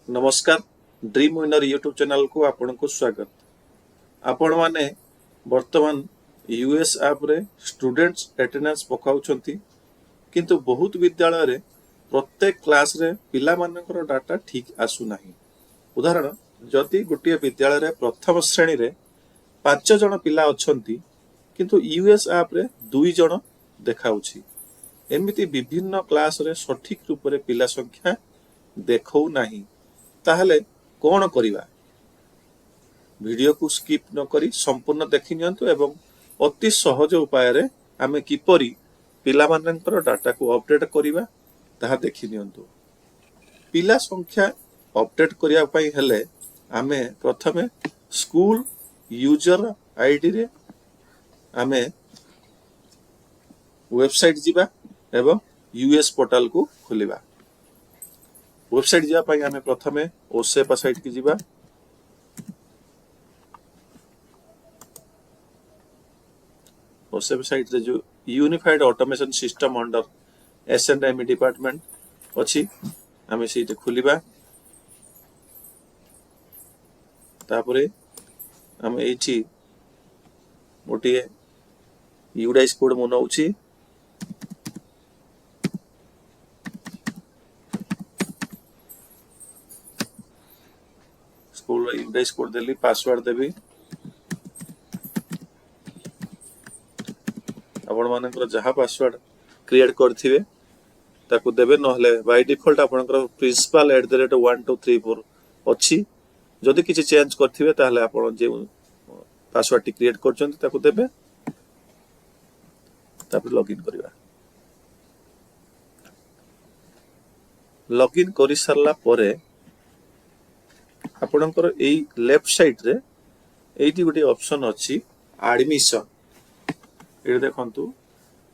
नमस्कार dream winner YouTube channel को आपन को स्वागत। आपण माने वर्तमान यूएस ऐप रे स्टूडेंट्स अटेंडेंस पकाउछंती किंतु बहुत विद्यालय रे प्रत्येक क्लास रे पिला मानकर डाटा ठीक आसु नाही। उदाहरण जदि गोटे विद्यालय रे प्रथम श्रेणी रे 5 जण पिला अछंती किंतु यूएस ऐप रे 2 जण देखाउछि। एमिति विभिन्न क्लास रे सठिक रूप रे पिला संख्या देखौ नाही। ताहले कौन करिवा? वीडियो को स्किप न करी संपूर्ण देखि नियंतु एवं अति सहज उपाय रे आमे किपरि पिला मानकर डाटा को अपडेट करिवा ताहा देखि नियंतु। पिला संख्या अपडेट करिया पई हेले आमे प्रथमे स्कूल यूजर आईडी रे आमे वेबसाइट जिबा एवं यूएस पोर्टल को खोलिबा। वेबसाइट जा पाई हमें प्रथमे ओसेपा साइट की जीवा। ओसेपा साइट रे जो unified automation system under SNM department अछि हमें सीट खोलिबा। तापरे हम एठी गोटे यूडाइस कोड मनाउछि। स्कूल यूडाइस कोड देली पासवर्ड देबी। आपण मानकर जहा पासवर्ड क्रिएट करथिबे ताकू देबे नहले बाय डिफॉल्ट आपनकर प्रिंसिपल @1234 अछि। जदि किछि चेंज करथिबे ताहले आपण जे पासवर्ड टी क्रिएट करचंती ताकू देबे। तापर लॉगिन करिवा। लॉगिन करि सरला परे आपनकर एई लेफ्ट साइड रे एइटी गोटे ऑप्शन अछि एडमिशन। ए देखंतु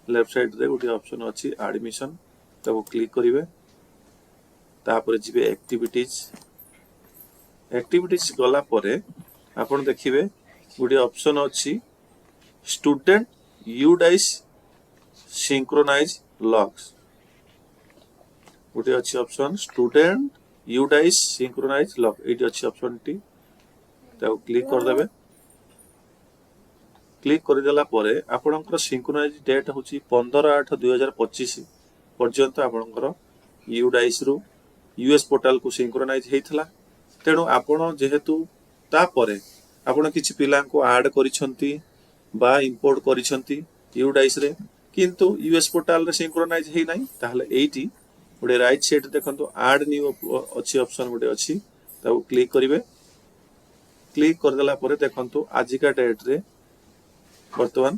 लेफ्ट साइड रे गोटे ऑप्शन अछि एडमिशन। ताको क्लिक करिवे। तापर जिबे एक्टिविटीज। एक्टिविटीज गला परे आपन देखिबे गोटे ऑप्शन अछि स्टूडेंट यूडाइस सिंक्रोनाइज लॉग्स। गोटे अछि option student UDISE synchronise log. एटी अछि ऑप्शन टी ताको क्लिक कर देबे। क्लिक कर देला परे आपनकर सिंक्रोनाइज डेट होची 15/8/2025 पर्यंत आपनकर यूडाइस रु यूएस पोर्टल को सिंक्रोनाइज हेइथला। तेनु आपण जेहेतु ता परे आपण किछि पिला को ऐड करिसंती बा इंपोर्ट करिसंती यूडाइस रे किंतु यूएस पोर्टल रे सिंक्रोनाइज हेइ नाही ताहले एइटी गोटे राइट साइड देखंतु ऐड न्यू अछि ऑप्शन गोटे अछि ताको क्लिक करिवे। क्लिक कर देला परे देखंतु आजिका डेट रे वर्तमान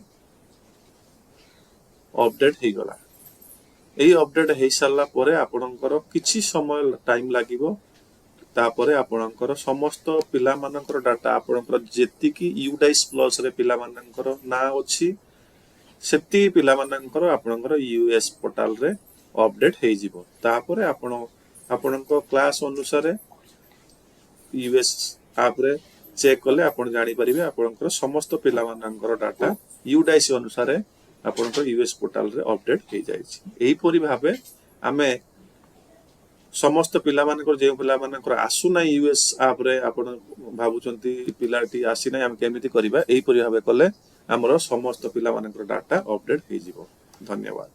अपडेट हे गला। एई अपडेट हे सारला परे आपनकर किछि समय टाइम लागिवो। तापरे आपनकर समस्त पिला मानकर डाटा आपनकर जेति की यूडाइस प्लस रे पिला मानकर ना अछि सेति पिला मानकर आपनकर यूएस पोर्टल रे अपडेट हे जिवो। तापरे आपनकर क्लास अनुसार यूएस ऐप रे चेक कले आपण जानि परिबे आपनकर समस्त पिला मानकर डाटा यूडाइस अनुसार आपनकर यूएस पोर्टल रे अपडेट हे जाय छि। एही परि भाबे आमे समस्त पिला मानकर जे पिला मानकर आसु नै यूएस ऐप रे आपण भाबुचंती पिलाटी आसी नै हम केमिति करिबा एही परि भाबे कले हमरो समस्त पिला मानकर डाटा अपडेट हे जिवो। धन्यवाद।